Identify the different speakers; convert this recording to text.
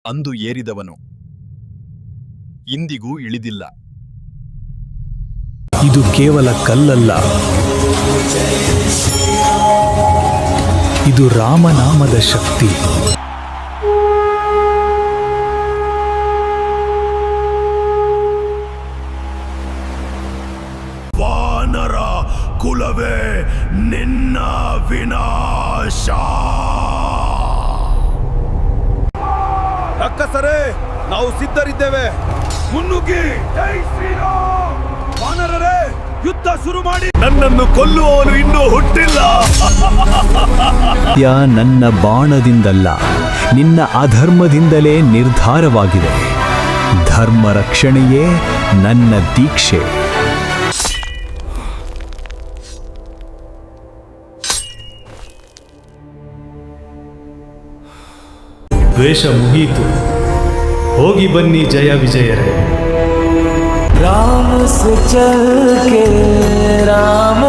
Speaker 1: ಅಂದು ಏರಿದವನು ಇಂದಿಗೂ ಇಳಿದಿಲ್ಲ.
Speaker 2: ಇದು ಕೇವಲ ಕಲ್ಲಲ್ಲ, ಇದು ರಾಮನಾಮದ ಶಕ್ತಿ.
Speaker 3: ವಾನರ ಕುಲವೇ ನಿನ್ನ ವಿನಾಶ.
Speaker 4: ರಕ್ಕಸರೇ, ನಾವು ಸಿದ್ಧರಿದ್ದೇವೆ, ಮುನ್ನುಗ್ಗಿ. ಜೈ ಶ್ರೀರಾಮ್. ವಾನರರೇ, ಯುದ್ಧ ಶುರು ಮಾಡಿ.
Speaker 3: ನನ್ನನ್ನು ಕೊಲ್ಲುವವನು ಇನ್ನೂ ಹುಟ್ಟಿಲ್ಲ.
Speaker 2: ನನ್ನ ಬಾಣದಿಂದಲ್ಲ, ನಿನ್ನ ಅಧರ್ಮದಿಂದಲೇ ನಿರ್ಧಾರವಾಗಿದೆ. ಧರ್ಮ ರಕ್ಷಣೆಯೇ ನನ್ನ ದೀಕ್ಷೆ.
Speaker 5: ದ್ವೇಷ ಮುಗೀತು, ಹೋಗಿ ಬನ್ನಿ ಜಯ ವಿಜಯರೇ.
Speaker 6: राम से चल के राम